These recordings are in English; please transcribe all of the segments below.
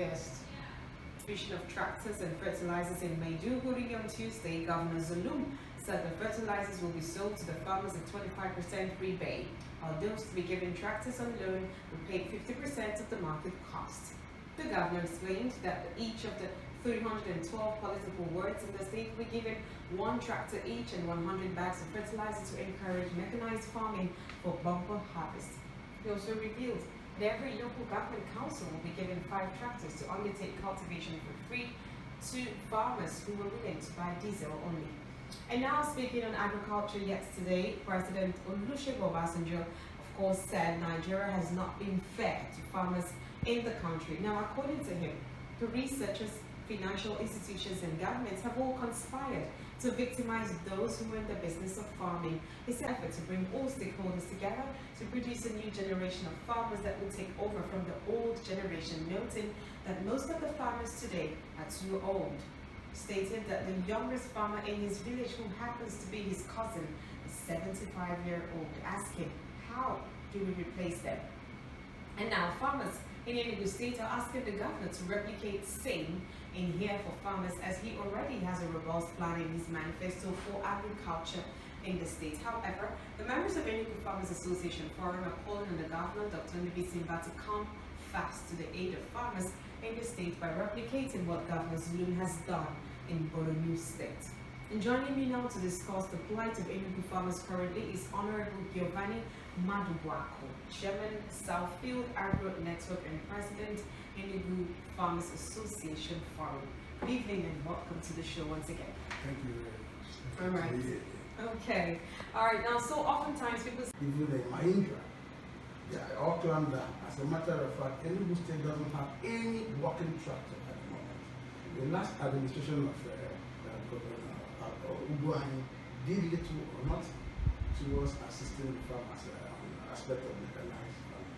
August. Distribution of tractors and fertilizers in Maiduguri on Tuesday, Governor Zulum said the fertilizers will be sold to the farmers at 25% rebate, while those to be given tractors on loan will pay 50% of the market cost. The governor explained that each of the 312 political wards in the state will be given one tractor each and 100 bags of fertilizer to encourage mechanized farming for bumper harvest. He also revealed that every local government council will be given 5 tractors to undertake cultivation for free to farmers who were willing to buy diesel only. And now, speaking on agriculture yesterday, President Olusegun Obasanjo, of course, said Nigeria has not been fair to farmers in the country. Now, according to him, the researchers, financial institutions and governments have all conspired to victimize those who are in the business of farming. His effort to bring all stakeholders together to produce a new generation of farmers that will take over from the old generation, noting that most of the farmers today are too old. Stated that the youngest farmer in his village, who happens to be his cousin, is 75-year-old, asking, how do we replace them? And now farmers in Enugu State are asking the governor to replicate same in here for farmers, as he already has a robust plan in his manifesto for agriculture in the state. However, the members of Enugu Farmers Association Forum are calling on the governor, Dr. Simba, to come fast to the aid of farmers in the state by replicating what Governor Zulum has done in Borno State. And joining me now to discuss the plight of Enugu farmers currently is Honorable Giovanni Madubuako, Chairman, Southfield Agro Network and President, Enugu Farmers Association Forum. Good evening and welcome to the show once again. Thank you very All much. right. Okay. All right. Now, so oftentimes people Even the Mahindra, they are all clamped down. As a matter of fact, Enugu State doesn't have any working tractor at the moment. The last administration of Governor Uguani did little or nothing towards assisting the farmers on the aspect of mechanized farming.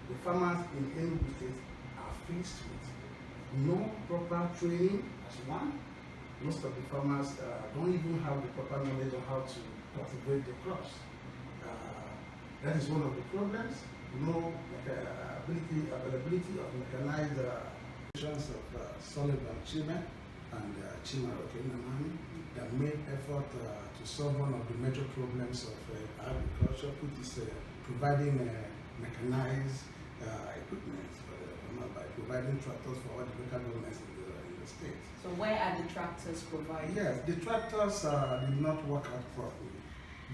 The farmers in Enugu State are faced with no proper training as one. Most of the farmers don't even have the proper knowledge on how to cultivate the crops. That is one of the problems. No availability of mechanized of Sullivan Chime and Chimaroke Namani that made effort to solve one of the major problems of agriculture, which is providing mechanized equipment by providing tractors for all the local governments in the state. So where are the tractors provided? Yes, the tractors did not work out properly.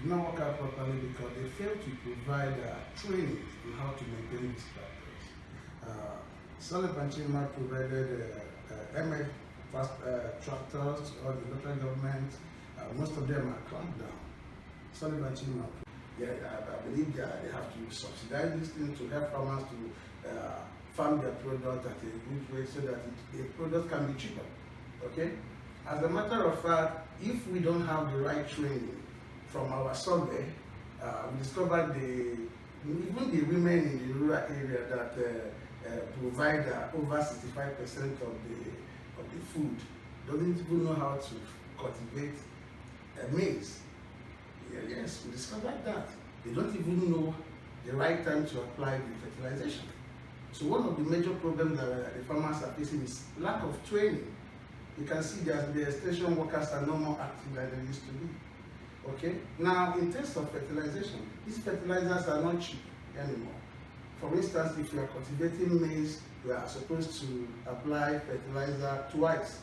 Because they failed to provide training on how to maintain these tractors. Sullivan Chima provided MF fast tractors to all the local governments. Most of them are clamped down. Sullivan Chima, I believe they have to subsidize this thing to help farmers to farm their product at a good rate so that the product can be cheaper. Okay? As a matter of fact, if we don't have the right training from our survey, we discovered even the women in the rural area that provide over 65% of the food doesn't even know how to cultivate maize. Yes, we discovered that. They don't even know the right time to apply the fertilization. So one of the major problems that the farmers are facing is lack of training. You can see that the extension workers are no more active than they used to be. Okay? Now, in terms of fertilization, these fertilizers are not cheap anymore. For instance, if you are cultivating maize, you are supposed to apply fertilizer twice.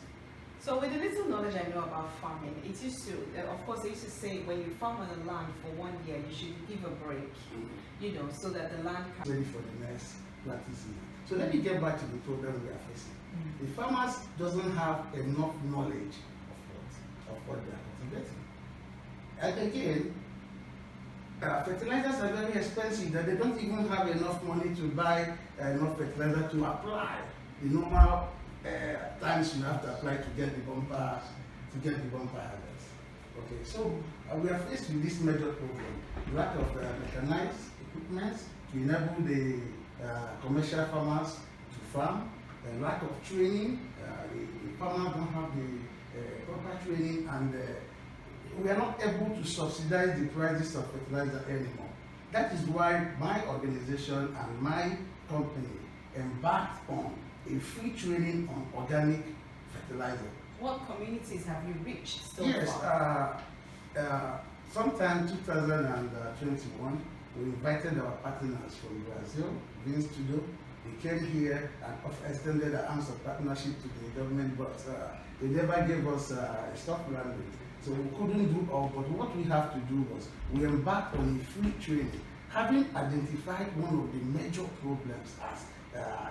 So with the little knowledge I know about farming, it used to, of course, they used to say when you farm on the land for 1 year, you should give a break, you know, so that the land can... Ready for the next planting season. So let me get back to the problem we are facing. The farmers doesn't have enough knowledge of what they are cultivating. And again, fertilizers are very expensive, that they don't even have enough money to buy enough fertilizer to apply the normal times you have to apply to get the bumper harvest. Okay, so we are faced with this major problem: lack of mechanized equipment to enable the commercial farmers to farm, lack of training. The farmers don't have the proper training, and we are not able to subsidize the prices of fertilizer anymore. That is why my organization and my company embarked on a free training on organic fertilizer. What communities have you reached so Yes, far? sometime 2021, we invited our partners from Brazil, Vince Studio. They came here and extended the arms of partnership to the government, but they never gave us a stop landing. So we couldn't do all, but what we have to do was we embarked on a free training, having identified one of the major problems as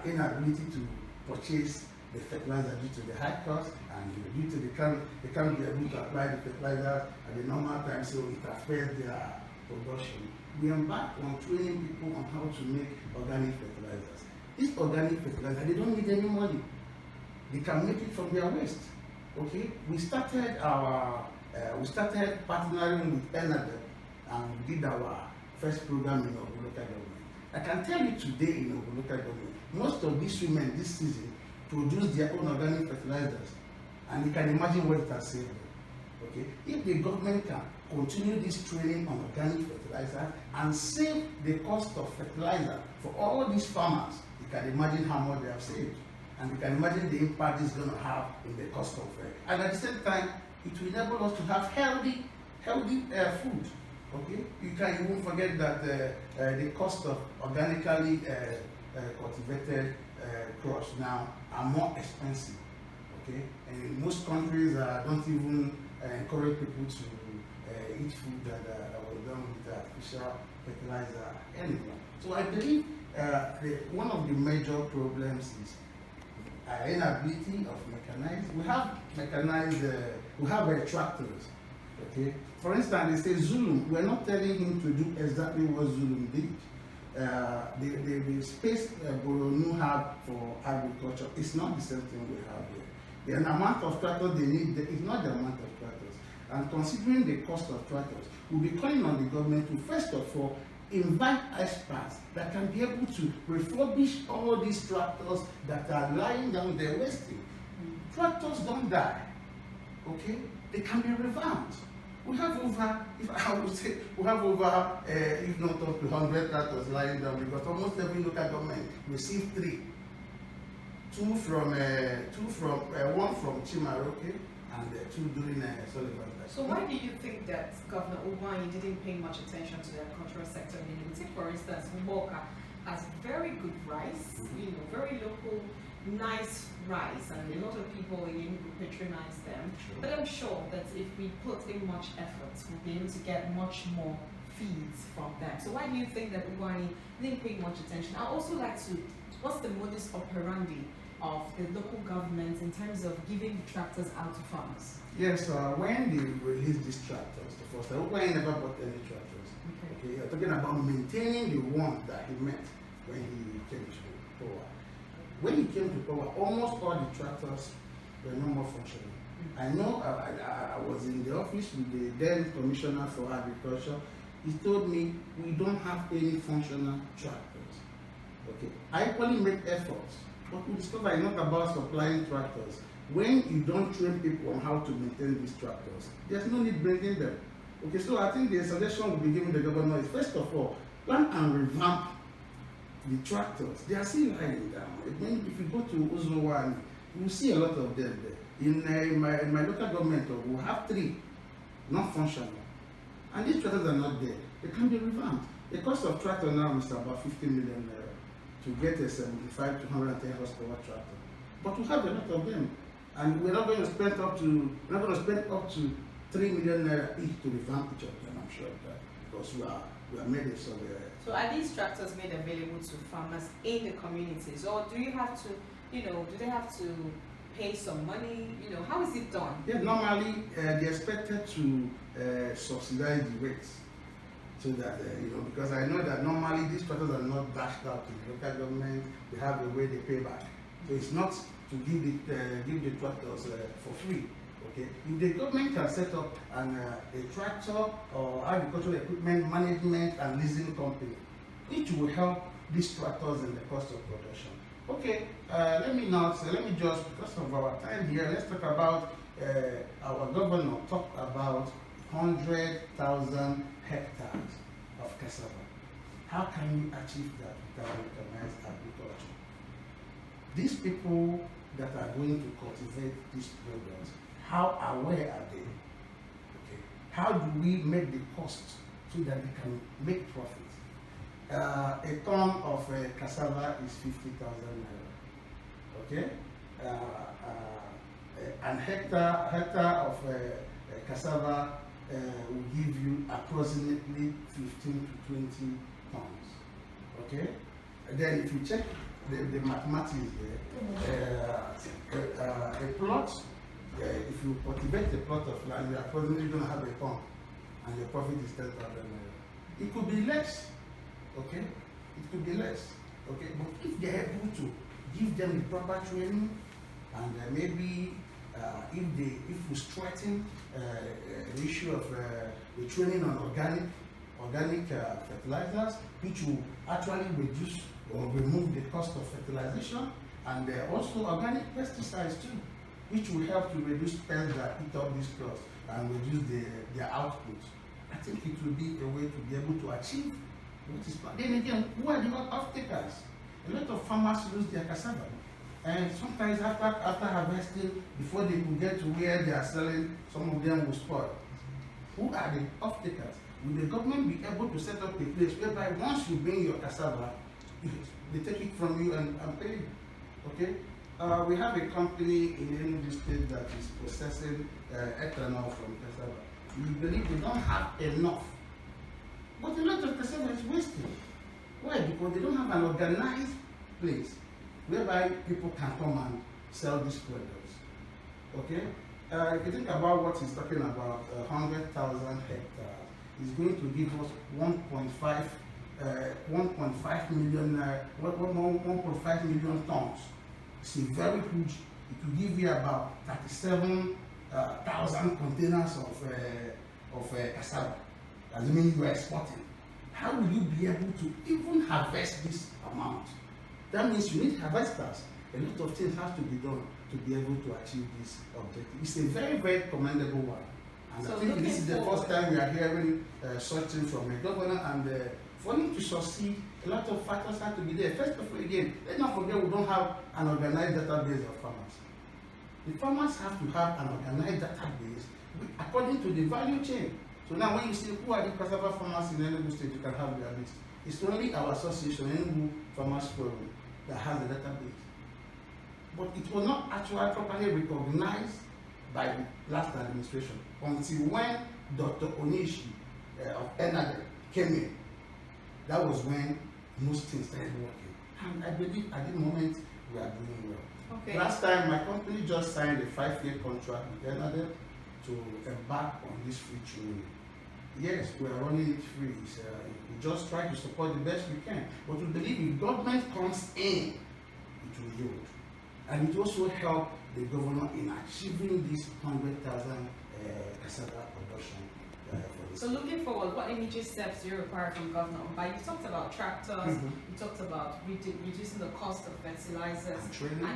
inability to purchase the fertilizer due to the high cost and due to they can't be able to apply the fertilizer at the normal time, so it affects their production. We embarked on training people on how to make organic fertilizers. This organic fertilizer, they don't need any money. They can make it from their waste. Okay, we started partnering with Enugu and we did our first program in Enugu local government. I can tell you today in Enugu local government, most of these women this season produce their own organic fertilizers, and you can imagine what it has saved them. Okay, if the government can continue this training on organic fertilizer and save the cost of fertilizer for all these farmers, you can imagine how much they have saved. And you can imagine the impact it's going to have in the cost of and at the same time, it will enable us to have healthy food. Okay, you can even forget that the cost of organically cultivated crops now are more expensive. Okay, and in most countries don't even encourage people to eat food that was done with artificial fertilizer anymore. So I believe one of the major problems is inability of mechanized. We have mechanized, we have tractors. Okay. For instance, they say Zulum. We're not telling him to do exactly what Zulum did. The space Boronu have for agriculture is not the same thing we have here. The amount of tractors they need is not the amount of tractors. And considering the cost of tractors, we'll be calling on the government to first of all invite experts that can be able to refurbish all these tractors that are lying down there wasting. Tractors don't die, okay? They can be revamped. We have over, if I would say, we have over, if not up to 100 tractors lying down, because almost every local government received 3. One from Chimaroke and 2 during Sullivan. So why do you think that Governor Ugwuanyi didn't pay much attention to the agricultural sector in Enugu? Take for instance, Mboka has very good rice, very local, nice rice, and a lot of people in Enugu patronize them. Sure. But I'm sure that if we put in much effort, we'll be able to get much more feeds from them. So why do you think that Ugwuanyi didn't pay much attention? I'd also like to, what's the modus operandi of the local government in terms of giving tractors out to farmers? Yes, when they released these tractors, the first time, Ugwuanyi never bought any tractors. Okay, you're talking about maintaining the one that he met when he came to power. When he came to power, almost all the tractors were no more functioning. I know I was in the office with the then Commissioner for Agriculture. He told me we don't have any functional tractors. Okay, I equally make efforts, but we discover it's not about supplying tractors. When you don't train people on how to maintain these tractors, there's no need bringing them. Okay, so I think the suggestion we'll be giving the governor is, first of all, plan and revamp the tractors. They are still lying down. If you go to Uzuwani, you will see a lot of them there. In my local government, we have 3 not functional. And these tractors are not there. They can be revamped. The cost of tractor now is about 50 million naira to get a 75 to 110 horsepower tractor. But we have a lot of them. And we're not going to spend up to 3 million naira each to revamp each of them, I'm sure of that. Because we are made it so So are these tractors made available to farmers in the communities, or do you have to, do they have to pay some money? How is it done? Yeah, normally they're expected to subsidize the rates. So that, because I know that normally these tractors are not dashed out to the local government, they have a way they pay back. So it's not to give the tractors for free. Okay, if the government can set up a tractor or agricultural equipment management and leasing company, it will help these tractors in the cost of production. Okay, let me just, because of our time here, let's talk about our governor talked about 100,000 hectares of cassava. How can you achieve that without mechanized agriculture? these people that are going to cultivate these products, how aware are they? Okay. How do we make the cost so that they can make profit? A ton of cassava is 50,000 naira. Okay. An hectare of cassava will give you approximately 15 to 20 tons. Okay. And then if you check the mathematics there, a plot, if you cultivate a plot of land, you're approximately going to have a ton, and your profit is 10,000 naira. It could be less. Okay. It could be less. Okay. But if they're able to give them the proper training, and maybe if we strengthen the issue of the training on organic fertilizers, which will actually reduce or remove the cost of fertilization, and also organic pesticides too, which will help to reduce pests that eat up these crops and reduce their output. I think it will be a way to be able to achieve what is planned. Then again, who are the off-takers? A lot of farmers lose their cassava. And sometimes after harvesting, before they could get to where they are selling, some of them will spoil. Who are the off-takers? Will the government be able to set up a place whereby once you bring your cassava, they take it from you and pay you? Okay? We have a company in Enugu state that is processing ethanol from cassava. We believe they don't have enough. But a lot of cassava is wasted. Why? Because they don't have an organized place whereby people can come and sell these products. Okay? If you think about what he's talking about, 100,000 hectares, is going to give us 1.5 million tons. It's a very huge. It will give you about 37,000 containers of cassava. That means you are exporting. How will you be able to even harvest this amount? That means you need harvesters. A lot of things have to be done to be able to achieve this objective. It's a very, very commendable one. And so I think this is the first time we are hearing such things from a governor, and for him to succeed, a lot of factors have to be there. First of all, again, let's not forget we don't have an organized database of farmers. The farmers have to have an organized database according to the value chain. So now when you see who are the cassava farmers in Enugu state, you can have their list. It's only our association, Enugu Farmers Forum, that has a database. But it was not actually properly recognized by the last administration until when Dr. Onishi of Enugu came in. That was when most things started working. And I believe at the moment we are doing well. Okay. Last time my company just signed a 5-year contract with Enugu to embark on this free training. Yes, we are running it free. We just try to support the best we can. But we believe if government comes in, it will yield. And it also help the governor in achieving this 100,000 cassava production. So looking forward, what immediate steps do you require from Governor Mbai? You talked about tractors, you talked about reducing the cost of fertilizers and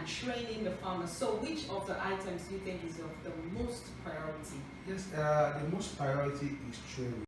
training the farmers. So which of the items do you think is of the most priority? Yes, the most priority is training.